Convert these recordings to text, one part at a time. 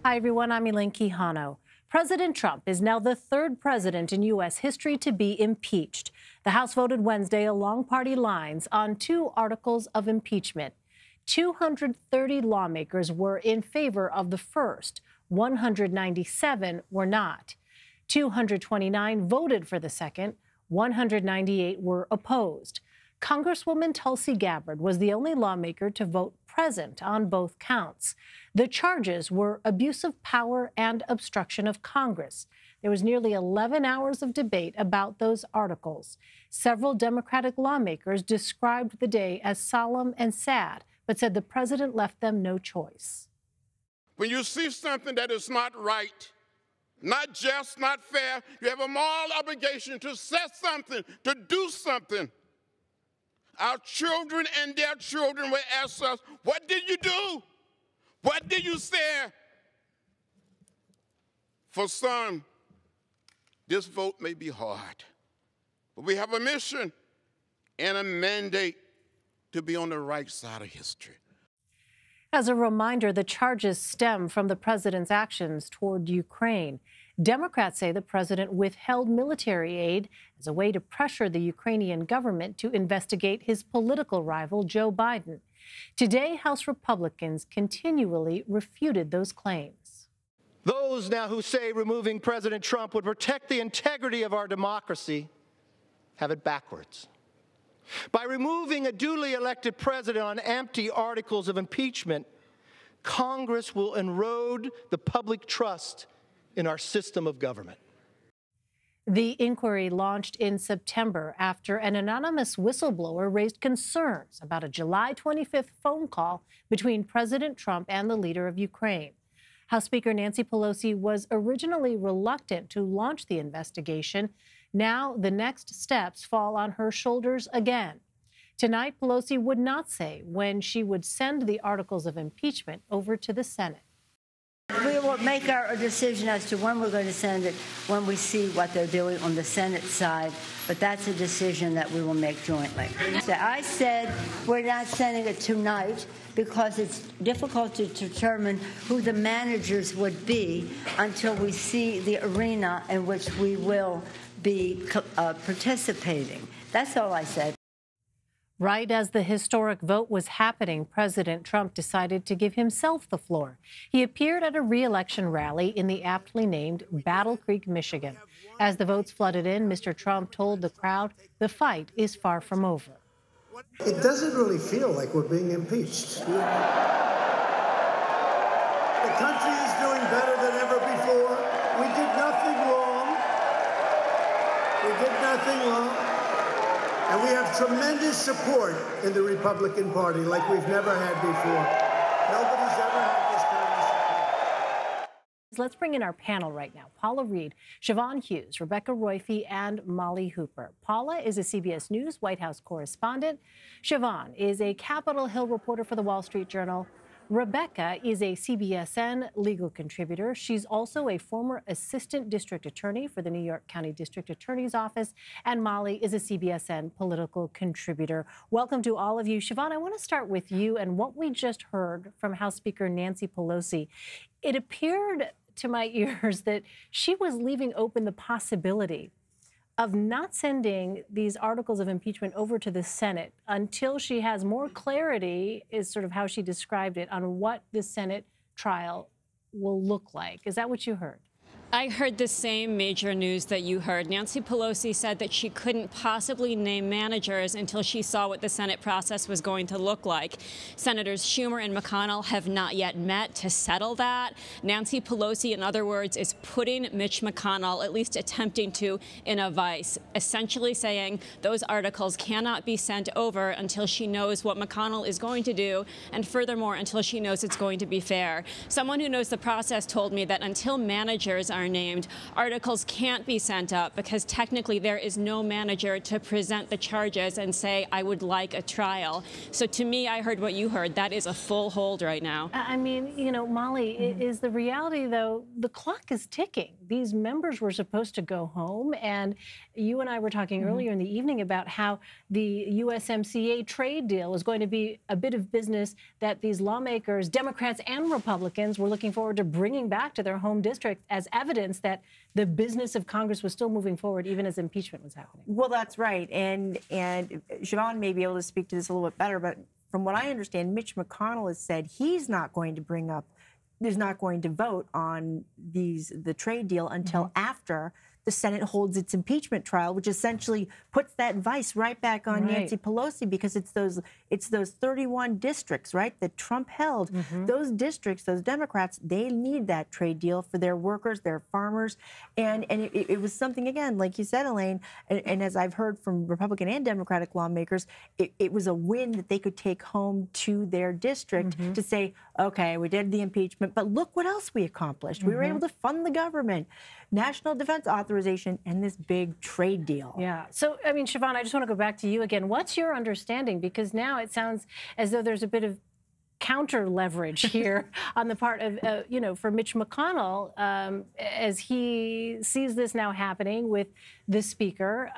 Hi, everyone. I'm Elaine Quijano. President Trump is now the third president in U.S. history to be impeached. The House voted Wednesday along party lines on 2 articles of impeachment. 230 lawmakers were in favor of the first. 197 were not. 229 voted for the second. 198 were opposed. Congresswoman Tulsi Gabbard was the only lawmaker to vote present on both counts. The charges were abuse of power and obstruction of Congress. There was nearly 11 hours of debate about those articles. Several Democratic lawmakers described the day as solemn and sad, but said the president left them no choice. When you see something that is not right, not just, not fair, you have a moral obligation to say something, to do something. Our children and their children will ask us, what did you do? What did you say? For some, this vote may be hard, but we have a mission and a mandate to be on the right side of history. As a reminder, the charges stem from the president's actions toward Ukraine. Democrats say the president withheld military aid as a way to pressure the Ukrainian government to investigate his political rival, Joe Biden. Today, House Republicans continually refuted those claims. Those now who say removing President Trump would protect the integrity of our democracy have it backwards. By removing a duly elected president on empty articles of impeachment, Congress will erode the public trust in our system of government. The inquiry launched in September after an anonymous whistleblower raised concerns about a July 25th phone call between President Trump and the leader of Ukraine. House Speaker Nancy Pelosi was originally reluctant to launch the investigation. Now the next steps fall on her shoulders again. Tonight, Pelosi would not say when she would send the articles of impeachment over to the Senate. We will make our decision as to when we're going to send it when we see what they're doing on the Senate side, but that's a decision that we will make jointly. I said we're not sending it tonight because it's difficult to determine who the managers would be until we see the arena in which we will be participating. That's all I said. Right as the historic vote was happening, President Trump decided to give himself the floor. He appeared at a re-election rally in the aptly named Battle Creek, Michigan. As the votes flooded in, Mr. Trump told the crowd the fight is far from over. It doesn't really feel like we're being impeached. The country is doing better than ever before. We did nothing wrong. We did nothing wrong. And we have tremendous support in the Republican Party like we've never had before. Nobody's ever had this kind of support. Let's bring in our panel right now. Paula Reid, Siobhan Hughes, Rebecca Roiphe, and Molly Hooper. Paula is a CBS News White House correspondent. Siobhan is a Capitol Hill reporter for the Wall Street Journal. Rebecca is a CBSN legal contributor. She's also a former assistant district attorney for the New York County District Attorney's Office. And Molly is a CBSN political contributor. Welcome to all of you. Siobhan, I want to start with you and what we just heard from House Speaker Nancy Pelosi. It appeared to my ears that she was leaving open the possibility of not sending these articles of impeachment over to the Senate until she has more clarity, is sort of how she described it, on what the Senate trial will look like. Is that what you heard? I heard the same major news that you heard. Nancy Pelosi said that she couldn't possibly name managers until she saw what the Senate process was going to look like. Senators Schumer and McConnell have not yet met to settle that. Nancy Pelosi, in other words, is putting Mitch McConnell, at least attempting to, in a vice, essentially saying those articles cannot be sent over until she knows what McConnell is going to do, and furthermore, until she knows it's going to be fair. Someone who knows the process told me that until managers are named, articles can't be sent up because technically there is no manager to present the charges and say, I would like a trial. So to me, I heard what you heard. That is a full hold right now. I mean, you know, Molly, is the reality, though, the clock is ticking. these members were supposed to go home. And you and I were talking earlier in the evening about how the USMCA trade deal is going to be a bit of business that these lawmakers, Democrats and Republicans, were looking forward to bringing back to their home district as evidence that the business of Congress was still moving forward even as impeachment was happening. Well, that's right. And Siobhan may be able to speak to this a little bit better, but from what I understand, Mitch McConnell has said he's not going to vote on the trade deal until after the Senate holds its impeachment trial, which essentially puts that vice right back on Nancy Pelosi, because it's those 31 districts, right, that Trump held. Those districts, those Democrats, they need that trade deal for their workers, their farmers, and it was something, again, like you said, Elaine, and as I've heard from Republican and Democratic lawmakers, it was a win that they could take home to their district to say, okay, we did the impeachment, but look what else we accomplished. We were able to fund the government, national defense authorization, and this big trade deal. Yeah. So, I mean, Siobhan, I just want to go back to you again. What's your understanding? Because now it sounds as though there's a bit of counter leverage here on the part of, for Mitch McConnell, as he sees this now happening with the speaker.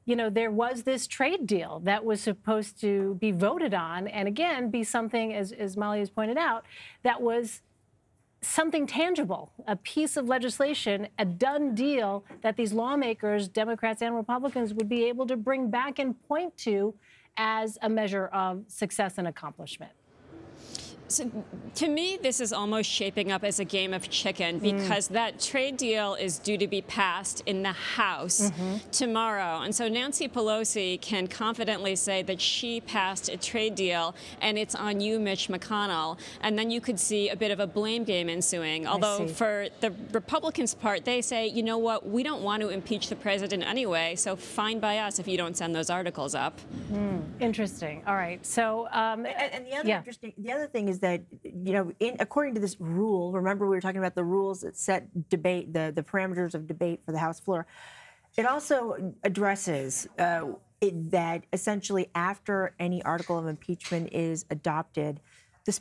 There was this trade deal that was supposed to be voted on and, again, be something, as Molly has pointed out, that was something tangible, a piece of legislation, a done deal that these lawmakers, Democrats and Republicans, would be able to bring back and point to as a measure of success and accomplishment. So, to me, this is almost shaping up as a game of chicken, because that trade deal is due to be passed in the House tomorrow. And so Nancy Pelosi can confidently say that she passed a trade deal and it's on you, Mitch McConnell. And then you could see a bit of a blame game ensuing. Although for the Republicans' part, they say, you know what, we don't want to impeach the president anyway, so fine by us if you don't send those articles up. Interesting. All right. So, and the other thing is that, according to this rule, remember we were talking about the rules that set debate, the parameters of debate for the House floor. It also addresses that essentially after any article of impeachment is adopted, the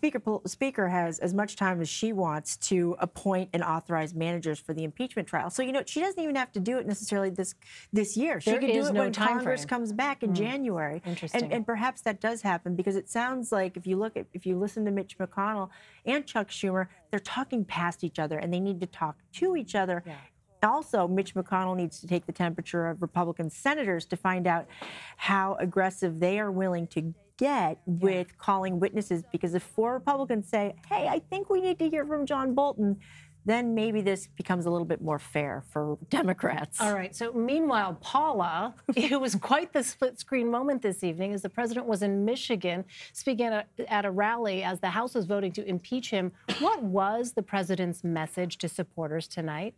speaker has as much time as she wants to appoint and authorize managers for the impeachment trial. So, she doesn't even have to do it necessarily this year. She could do it when Congress comes back in January. Interesting. And perhaps that does happen, because it sounds like if you listen to Mitch McConnell and Chuck Schumer, they're talking past each other and they need to talk to each other. Yeah. Also, Mitch McConnell needs to take the temperature of Republican senators to find out how aggressive they are willing to get with calling witnesses, because if 4 Republicans say, hey, I think we need to hear from John Bolton, then maybe this becomes a little bit more fair for Democrats. All right. So meanwhile, Paula, it was quite the split-screen moment this evening as the president was in Michigan speaking at a rally as the House was voting to impeach him. What was the president's message to supporters tonight?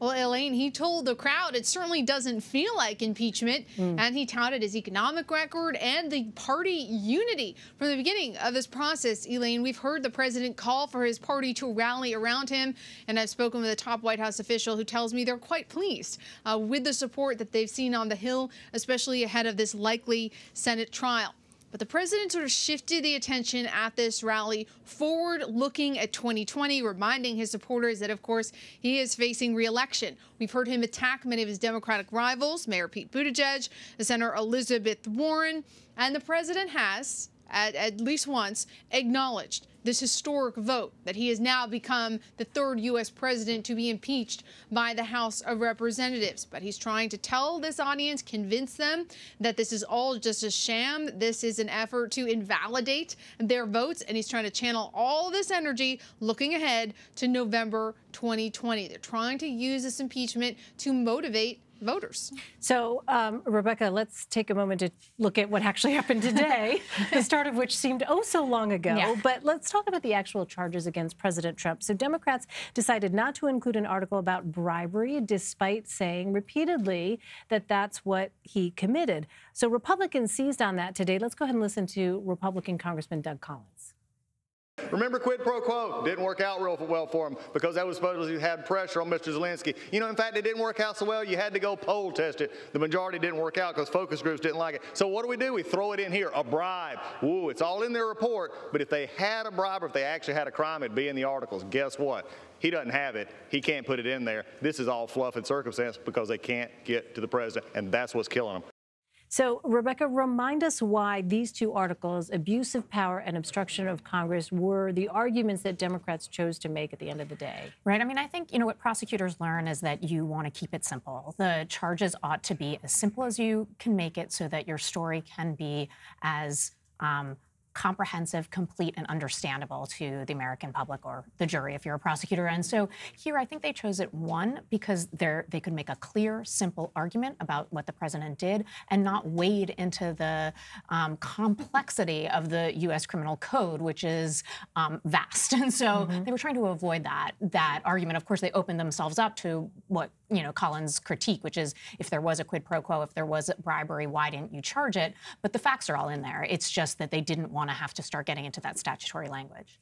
Well, Elaine, he told the crowd it certainly doesn't feel like impeachment, and he touted his economic record and the party unity. From the beginning of this process, Elaine, we've heard the president call for his party to rally around him, and I've spoken with a top White House official who tells me they're quite pleased with the support that they've seen on the Hill, especially ahead of this likely Senate trial. But the president sort of shifted the attention at this rally forward, looking at 2020, reminding his supporters that, of course, he is facing re-election. We've heard him attack many of his Democratic rivals, Mayor Pete Buttigieg, Senator Elizabeth Warren, and the president has, at least once, acknowledged this historic vote, that he has now become the 3rd U.S. president to be impeached by the House of Representatives. But he's trying to tell this audience, convince them that this is all just a sham. This is an effort to invalidate their votes. And he's trying to channel all this energy looking ahead to November 2020. They're trying to use this impeachment to motivate voters. So, Rebecca, let's take a moment to look at what actually happened today, the start of which seemed oh so long ago. Yeah. But let's talk about the actual charges against President Trump. So Democrats decided not to include an article about bribery, despite saying repeatedly that that's what he committed. So Republicans seized on that today. Let's go ahead and listen to Republican Congressman Doug Collins. Remember quid pro quo? Didn't work out real well for him because that was supposedly had pressure on Mr. Zelensky. You know, in fact, it didn't work out so well. You had to go poll test it. The majority didn't work out because focus groups didn't like it. So what do? We throw it in here, a bribe. Ooh, it's all in their report. But if they had a bribe or if they actually had a crime, it'd be in the articles. Guess what? He doesn't have it. He can't put it in there. This is all fluff and circumstance because they can't get to the president, and that's what's killing them. So, Rebecca, remind us why these two articles, abuse of power and obstruction of Congress, were the arguments that Democrats chose to make at the end of the day. Right. I mean, I think, what prosecutors learn is that you want to keep it simple. The charges ought to be as simple as you can make it so that your story can be as comprehensive, complete, and understandable to the American public or the jury if you're a prosecutor. And so here, I think they chose it, one, because they could make a clear, simple argument about what the president did and not wade into the complexity of the U.S. criminal code, which is vast. And so they were trying to avoid that argument. Of course, they opened themselves up to what, Collins' critique, which is if there was a quid pro quo, if there was bribery, why didn't you charge it? But the facts are all in there. It's just that they didn't want to have to start getting into that statutory language.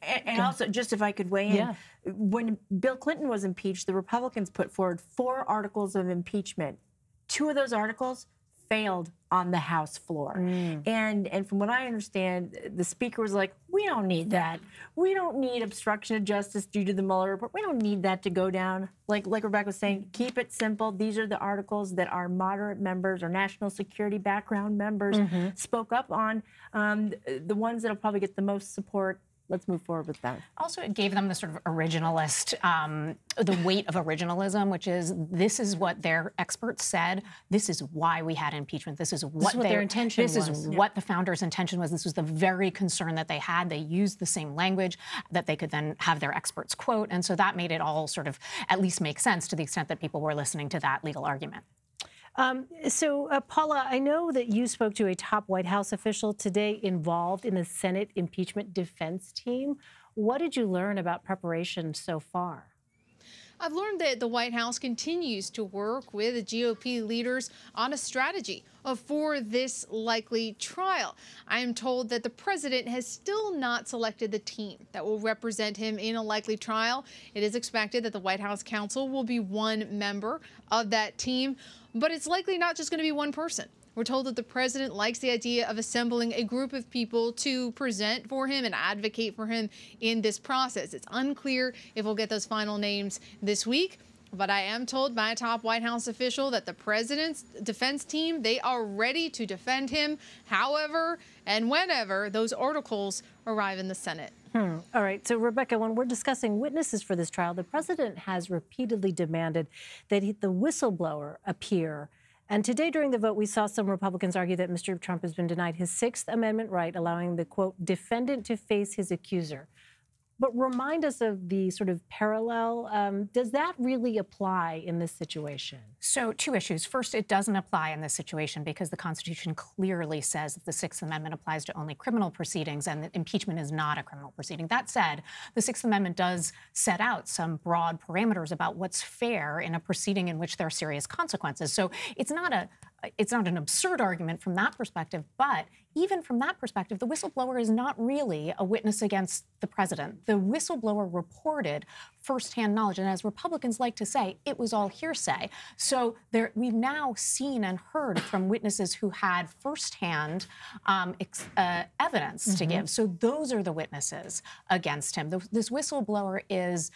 And also, just if I could weigh in, when Bill Clinton was impeached, the Republicans put forward 4 articles of impeachment. 2 of those articles failed on the House floor. And from what I understand, the speaker was like, we don't need that. We don't need obstruction of justice due to the Mueller report. We don't need that to go down. Like Rebecca was saying, keep it simple. These are the articles that our moderate members or national security background members spoke up on, the ones that'll probably get the most support. Let's move forward with that. Also, it gave them the sort of originalist, the weight of originalism, which is this is what their experts said. This is why we had impeachment. This is what their intention was. This is what the founders' intention was. This was the very concern that they had. They used the same language that they could then have their experts quote. And so that made it all sort of at least make sense to the extent that people were listening to that legal argument. Paula, I know that you spoke to a top White House official today involved in the Senate impeachment defense team. What did you learn about preparation so far? I've learned that the White House continues to work with the GOP leaders on a strategy for this likely trial. I am told that the president has still not selected the team that will represent him in a likely trial. It is expected that the White House counsel will be one member of that team, but it's likely not just going to be one person. We're told that the president likes the idea of assembling a group of people to present for him and advocate for him in this process. It's unclear if we'll get those final names this week, but I am told by a top White House official that the president's defense team, they are ready to defend him however and whenever those articles arrive in the Senate. All right. So, Rebecca, when we're discussing witnesses for this trial, the president has repeatedly demanded that the whistleblower appear. And today during the vote, we saw some Republicans argue that Mr. Trump has been denied his 6th Amendment right, allowing the, quote, defendant to face his accuser. But remind us of the sort of parallel. Does that really apply in this situation? So 2 issues. First, it doesn't apply in this situation because the Constitution clearly says that the 6th Amendment applies to only criminal proceedings and that impeachment is not a criminal proceeding. That said, the 6th Amendment does set out some broad parameters about what's fair in a proceeding in which there are serious consequences. So it's not an absurd argument from that perspective, but even from that perspective, the whistleblower is not really a witness against the president. The whistleblower reported firsthand knowledge, and as Republicans like to say, it was all hearsay. So we've now seen and heard from witnesses who had firsthand evidence to give. So those are the witnesses against him. This whistleblower is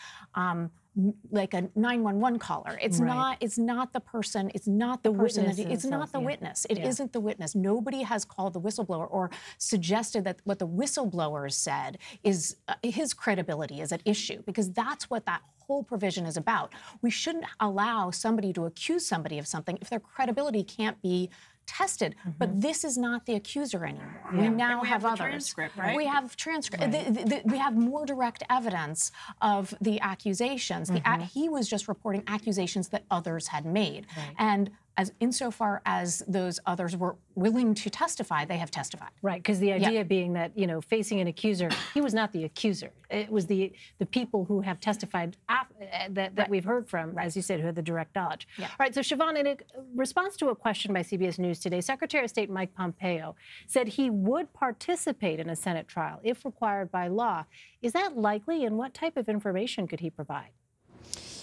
like a 911 caller. It's not. It's not the person. It's not the person. It's not the witness. It isn't the witness. Nobody has called the whistleblower or suggested that what the whistleblower said is his credibility is at issue, because that's what that whole provision is about. We shouldn't allow somebody to accuse somebody of something if their credibility can't be tested. But this is not the accuser anymore. We now have others. Transcript, right? We have transcript. We have more direct evidence of the accusations. He was just reporting accusations that others had made. And as insofar as those others were willing to testify, they have testified. Right, because the idea being that, you know, facing an accuser, he was not the accuser. It was the people who have testified that we've heard from, as you said, who had the direct knowledge. All right, so Siobhan, in a response to a question by CBS News today, Secretary of State Mike Pompeo said he would participate in a Senate trial if required by law. Is that likely, and what type of information could he provide?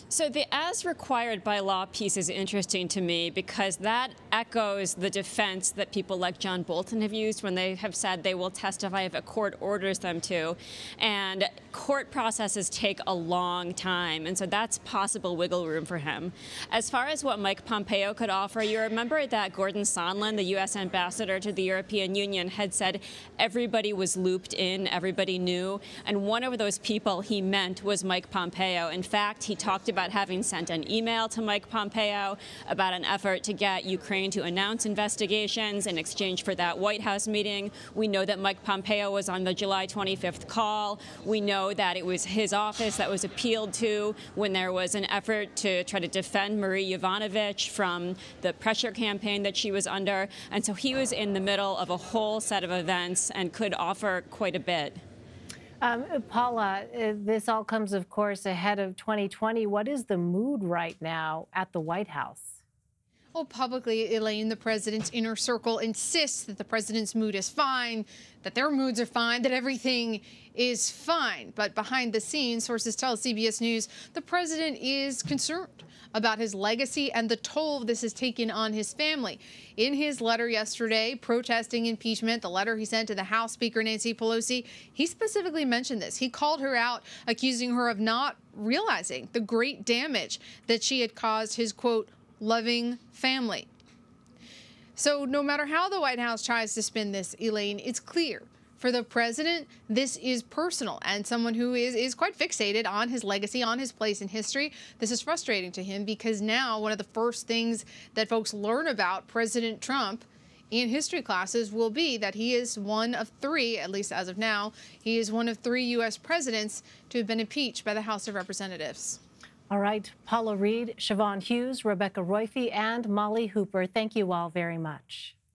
So the as required by law piece is interesting to me because that echoes the defense that people like John Bolton have used when they have said they will testify if a court orders them to. And court processes take a long time, and so that's possible wiggle room for him. As far as what Mike Pompeo could offer, you remember that Gordon Sondland, the U.S. ambassador to the European Union, had said everybody was looped in, everybody knew, and one of those people he meant was Mike Pompeo. In fact, he talked about having sent an email to Mike Pompeo about an effort to get Ukraine to announce investigations in exchange for that White House meeting. We know that Mike Pompeo was on the July 25th call. We know that it was his office that was appealed to when there was an effort to try to defend Marie Yovanovitch from the pressure campaign that she was under. And so he was in the middle of a whole set of events and could offer quite a bit. Paula, this all comes, of course, ahead of 2020. What is the mood right now at the White House? Well, publicly, Elaine, the president's inner circle insists that the president's mood is fine, that their moods are fine, that everything is fine. But behind the scenes, sources tell CBS News the president is concerned about his legacy and the toll this has taken on his family. In his letter yesterday protesting impeachment, the letter he sent to the House Speaker Nancy Pelosi, he specifically mentioned this. He called her out, accusing her of not realizing the great damage that she had caused his, quote, loving family. So no matter how the White House tries to spin this, Elaine, it's clear. For the president, this is personal, and someone who is quite fixated on his legacy, on his place in history. This is frustrating to him because now one of the first things that folks learn about President Trump in history classes will be that he is one of three, at least as of now, he is one of three U.S. presidents to have been impeached by the House of Representatives. All right, Paula Reid, Siobhan Hughes, Rebecca Roiphe, and Molly Hooper, thank you all very much.